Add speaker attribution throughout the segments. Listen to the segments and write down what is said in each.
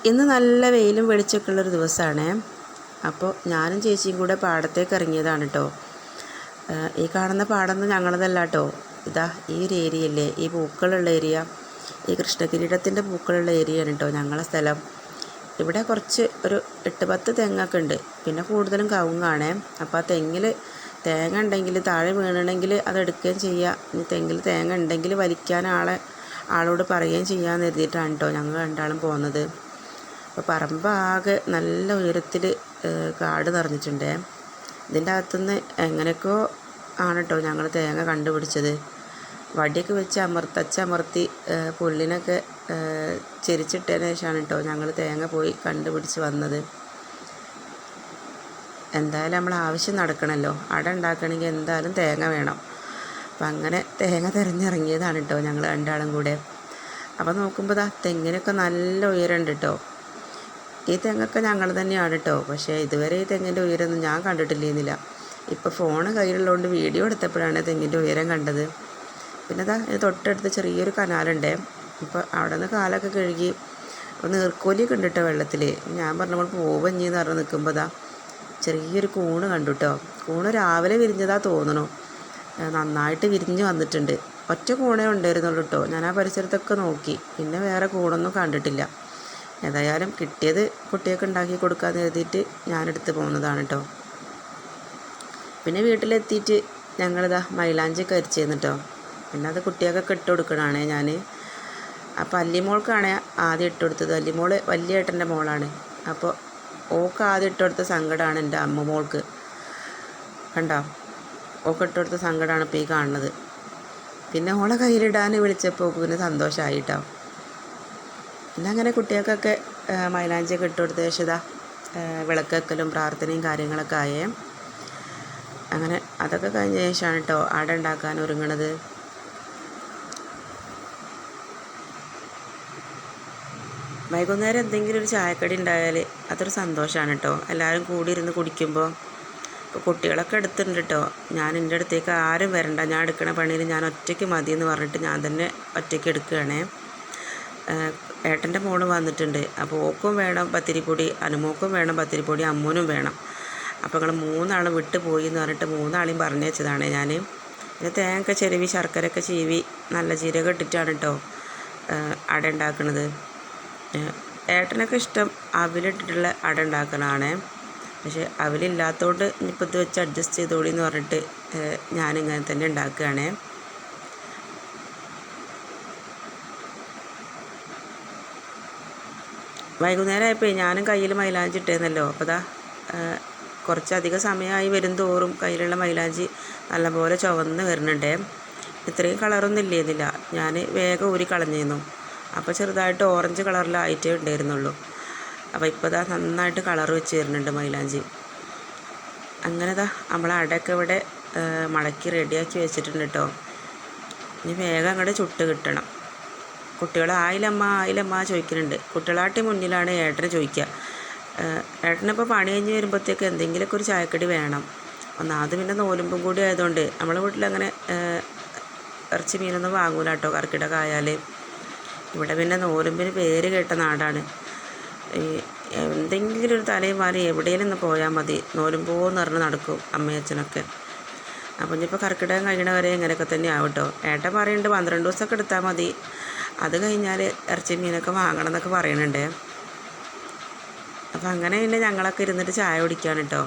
Speaker 1: ഇന്ന് നല്ല വെയിലും വെളിച്ചമൊക്കെ ഉള്ളൊരു ദിവസമാണ്. അപ്പോൾ ഞാനും ചേച്ചിയും കൂടെ പാടത്തേക്ക് ഇറങ്ങിയതാണ് കേട്ടോ. ഈ കാണുന്ന പാടമൊന്നും ഞങ്ങളതല്ല കേട്ടോ. ഇതാ ഈ ഒരു ഏരിയയില്ലേ, ഈ പൂക്കളുള്ള ഏരിയ, ഈ കൃഷ്ണകിരീടത്തിൻ്റെ പൂക്കളുള്ള ഏരിയയാണ് കേട്ടോ ഞങ്ങളെ സ്ഥലം. ഇവിടെ കുറച്ച് ഒരു 8-10 തെങ്ങൊക്കെ ഉണ്ട്. പിന്നെ കൂടുതലും കവുങ്ങാണേ. അപ്പോൾ ആ തെങ്ങിൽ തേങ്ങ ഉണ്ടെങ്കിൽ താഴെ വീണണമെങ്കിൽ അതെടുക്കുകയും ചെയ്യുക. ഇനി തെങ്ങിൽ തേങ്ങ ഉണ്ടെങ്കിൽ വലിക്കാൻ ആളോട് പറയുകയും ചെയ്യാമെന്ന് കരുതിയിട്ടാണ് കേട്ടോ ഞങ്ങൾ രണ്ടാളും പോകുന്നത്. അപ്പോൾ പറമ്പാകെ നല്ല ഉയരത്തിൽ കാട് നിറഞ്ഞിട്ടുണ്ടേ. ഇതിൻ്റെ അകത്തുനിന്ന് എങ്ങനെയൊക്കെയോ ആണ് കേട്ടോ ഞങ്ങൾ തേങ്ങ കണ്ടുപിടിച്ചത്. വടിയൊക്കെ വെച്ച് അമർത്തി പുല്ലിനൊക്കെ ചെരിച്ചിട്ടതിന് ശേഷമാണ് കേട്ടോ ഞങ്ങൾ തേങ്ങ പോയി കണ്ടുപിടിച്ച് വന്നത്. എന്തായാലും നമ്മൾ ആവശ്യം നടക്കണമല്ലോ, അട ഉണ്ടാക്കണമെങ്കിൽ എന്തായാലും തേങ്ങ വേണം. അപ്പം അങ്ങനെ തേങ്ങ തിരഞ്ഞിറങ്ങിയതാണ് കേട്ടോ ഞങ്ങൾ രണ്ടാളും കൂടെ. അപ്പോൾ നോക്കുമ്പോൾ തെങ്ങിനൊക്കെ നല്ല ഉയരമുണ്ട് കേട്ടോ. ഈ തെങ്ങൊക്കെ ഞങ്ങൾ തന്നെയാണ് കേട്ടോ. പക്ഷേ ഇതുവരെ ഈ തെങ്ങിൻ്റെ ഉയരമൊന്നും ഞാൻ കണ്ടിട്ടില്ലെന്നില്ല. ഇപ്പോൾ ഫോണ് കയ്യിലുള്ളതുകൊണ്ട് വീഡിയോ എടുത്തപ്പോഴാണ് തെങ്ങിൻ്റെ ഉയരം കണ്ടത്. പിന്നെ ഇത് തൊട്ടടുത്ത് ചെറിയൊരു കനാലുണ്ടേ. ഇപ്പോൾ അവിടെ നിന്ന് കാലൊക്കെ കഴുകി നീർക്കോലിയൊക്കെ ഉണ്ട് കേട്ടോ വെള്ളത്തിൽ. ഞാൻ പറഞ്ഞപ്പോൾ പോവഞ്ഞെന്ന് പറഞ്ഞ് നിൽക്കുമ്പോൾ ചെറിയൊരു കൂണ് കണ്ടു കേട്ടോ. കൂണ് രാവിലെ വിരിഞ്ഞതാ തോന്നണു. നന്നായിട്ട് വിരിഞ്ഞ് വന്നിട്ടുണ്ട്. ഒറ്റ കൂണേ ഉണ്ടായിരുന്നുള്ളൂ കേട്ടോ. ഞാൻ ആ പരിസരത്തൊക്കെ നോക്കി, പിന്നെ വേറെ കൂണൊന്നും കണ്ടിട്ടില്ല. ഏതായാലും കിട്ടിയത് കുട്ടിയൊക്കെ ഉണ്ടാക്കി കൊടുക്കാമെന്ന് കരുതിയിട്ട് ഞാനെടുത്ത് പോകുന്നതാണ് കേട്ടോ. പിന്നെ വീട്ടിലെത്തിയിട്ട് ഞങ്ങളിതാ മൈലാഞ്ചിയൊക്കെ അരിച്ചേന്ന് കേട്ടോ. പിന്നെ അത് കുട്ടിയൊക്കെ ഇട്ട് കൊടുക്കണതാണേ ഞാൻ. അപ്പോൾ അല്ലിമോൾക്കാണ് ആദ്യം ഇട്ട് കൊടുത്തത്. അല്ലിമോൾ വലിയ ഏട്ടൻ്റെ മോളാണ്. അപ്പോൾ ഓക്ക് ആദ്യം ഇട്ട് കൊടുത്ത സങ്കടമാണ് എൻ്റെ അമ്മ മോൾക്ക്. കണ്ടോ, ഓക്ക് ഇട്ട് കൊടുത്ത സങ്കടമാണ് ഇപ്പോൾ ഈ കാണുന്നത്. പിന്നെ ഓളെ കയ്യിലിടാൻ വിളിച്ചപ്പോൾ പിന്നെ സന്തോഷമായി കേട്ടോ. പിന്നെ അങ്ങനെ കുട്ടികൾക്കൊക്കെ മൈലാഞ്ചിയൊക്കെ ഇട്ട് കൊടുത്ത ശേഷം വിളക്കെക്കലും പ്രാർത്ഥനയും കാര്യങ്ങളൊക്കെ ആയേ. അങ്ങനെ അതൊക്കെ കഴിഞ്ഞ ശേഷമാണ് കേട്ടോ അട ഉണ്ടാക്കാൻ ഒരുങ്ങണത്. വൈകുന്നേരം എന്തെങ്കിലും ഒരു ചായക്കടി ഉണ്ടായാൽ അതൊരു സന്തോഷമാണ് കേട്ടോ. എല്ലാവരും കൂടി ഇരുന്ന് കുടിക്കുമ്പോൾ. ഇപ്പോൾ കുട്ടികളൊക്കെ എടുത്തിട്ടുണ്ട് കേട്ടോ. ഞാൻ എൻ്റെ അടുത്തേക്ക് ആരും വരണ്ട, ഞാൻ എടുക്കണ പണിയിൽ ഞാൻ ഒറ്റയ്ക്ക് മതി എന്ന് പറഞ്ഞിട്ട് ഞാൻ തന്നെ ഒറ്റയ്ക്ക് എടുക്കുകയാണേ. ഏട്ടൻ്റെ മോള് വന്നിട്ടുണ്ട്. അപ്പോൾ ഓക്കും വേണം പത്തിരിപ്പൊടി, അനുമോക്കും വേണം പത്തിരിപ്പൊടി, അമ്മൂനും വേണം. അപ്പോൾ നിങ്ങൾ 3 വിട്ട് പോയി എന്ന് പറഞ്ഞിട്ട് 3 പറഞ്ഞു വെച്ചതാണ് ഞാൻ. പിന്നെ തേങ്ങയൊക്കെ ചെരുവി ശർക്കരയൊക്കെ ചീവി നല്ല ജീരകം ഇട്ടിട്ടാണ് കേട്ടോ അട ഉണ്ടാക്കുന്നത്. ഏട്ടനൊക്കെ ഇഷ്ടം അവിലിട്ടിട്ടുള്ള അട ഉണ്ടാക്കണതാണ്. പക്ഷേ അവിലില്ലാത്തതുകൊണ്ട് ഇനിയിപ്പോൾ ഇത് വെച്ച് അഡ്ജസ്റ്റ് ചെയ്തോളി എന്ന് പറഞ്ഞിട്ട് ഞാനിങ്ങനെ തന്നെ ഉണ്ടാക്കുകയാണ്. വൈകുന്നേരം ആയപ്പോൾ ഞാനും കയ്യിൽ മൈലാഞ്ചി ഇട്ടേന്നല്ലോ. അപ്പോൾ കുറച്ചധികം സമയമായി വരും തോറും കയ്യിലുള്ള മൈലാഞ്ചി നല്ലപോലെ ചുവന്ന് വരുന്നുണ്ടേ. ഇത്രയും കളറൊന്നും ഇല്ലേന്നില്ല. ഞാൻ വേഗം ഊരി കളഞ്ഞിരുന്നു. അപ്പോൾ ചെറുതായിട്ട് ഓറഞ്ച് കളറിലായിട്ടേ ഉണ്ടായിരുന്നുള്ളൂ. അപ്പോൾ ഇപ്പോൾ നന്നായിട്ട് കളർ വെച്ച് വരുന്നുണ്ട് മൈലാഞ്ചി. അങ്ങനെ നമ്മളെ അടയൊക്കെ ഇവിടെ മടക്കി റെഡിയാക്കി വെച്ചിട്ടുണ്ട് കേട്ടോ. ഇനി വേഗം അങ്ങോട്ട് ചുട്ട് കിട്ടണം. കുട്ടികൾ ആയിലമ്മ ചോദിക്കുന്നുണ്ട്. കുട്ടികളാട്ടി മുന്നിലാണ് ഏട്ടനെ ചോദിക്കുക. ഏട്ടനിപ്പോൾ പണി കഴിഞ്ഞ് വരുമ്പോഴത്തേക്ക് എന്തെങ്കിലുമൊക്കെ ഒരു ചായക്കടി വേണം. ഒന്നാമത് പിന്നെ നോലുമ്പും കൂടി ആയതുകൊണ്ട് നമ്മളെ വീട്ടിലങ്ങനെ ഇറച്ചി മീനൊന്നും വാങ്ങൂല കേട്ടോ കർക്കിടക ആയാൽ. ഇവിടെ പിന്നെ നോലുമ്പിന് പേര് കേട്ട നാടാണ്. എന്തെങ്കിലും ഒരു തലയും വാരി എവിടെയെങ്കിലും ഒന്ന് പോയാൽ മതി, നോലുമ്പോന്ന് പറഞ്ഞ് നടക്കും അമ്മയച്ഛനൊക്കെ. അപ്പം ഇനിയിപ്പോൾ കർക്കിടകം കഴിയണ വരെ ഇങ്ങനെയൊക്കെ തന്നെ ആവട്ടോ. ഏട്ടൻ പറയുന്നുണ്ട് 12 ദിവസമൊക്കെ എടുത്താൽ മതി, അത് കഴിഞ്ഞാൽ ഇറച്ചി മീനൊക്കെ വാങ്ങണം എന്നൊക്കെ പറയുന്നുണ്ട്. അപ്പം അങ്ങനെ പിന്നെ ഞങ്ങളൊക്കെ ഇരുന്നിട്ട് ചായ കുടിക്കുകയാണ് കേട്ടോ.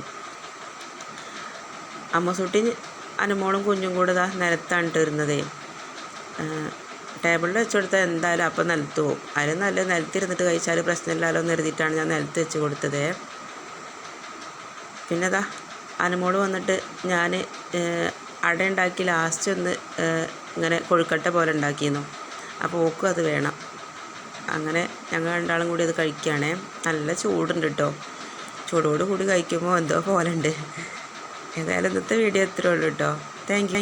Speaker 1: അമ്മസൂട്ടി അനുമോളും കുഞ്ഞും കൂടെ നിലത്താണ് ഇരുന്നതേ. ടേബിളിൽ വെച്ച് കൊടുത്താൽ എന്തായാലും അപ്പം നിലത്ത് പോകും. അതിൽ നല്ല നിലത്തിരുന്നിട്ട് കഴിച്ചാൽ പ്രശ്നമില്ലല്ലോ എന്ന് കരുതിയിട്ടാണ് ഞാൻ നിലത്ത് വെച്ച് കൊടുത്തത്. പിന്നെ അനുമോള് വന്നിട്ട് ഞാൻ അട ഉണ്ടാക്കി ലാസ്റ്റ് ഒന്ന് ഇങ്ങനെ കൊഴുക്കട്ട പോലെ ഉണ്ടാക്കിയിരുന്നു. അപ്പോൾ ഓക്കും അത് വേണം. അങ്ങനെ ഞങ്ങൾ രണ്ടാളും കൂടി അത് കഴിക്കുകയാണേ. നല്ല ചൂടുണ്ട് കേട്ടോ. ചൂടോട് കൂടി കഴിക്കുമ്പോൾ എന്തോ പോലെ ഉണ്ട്. ഏതായാലും ഇന്നത്തെ വീഡിയോ ഇത്രയേ ഉള്ളൂ കേട്ടോ. Thank you.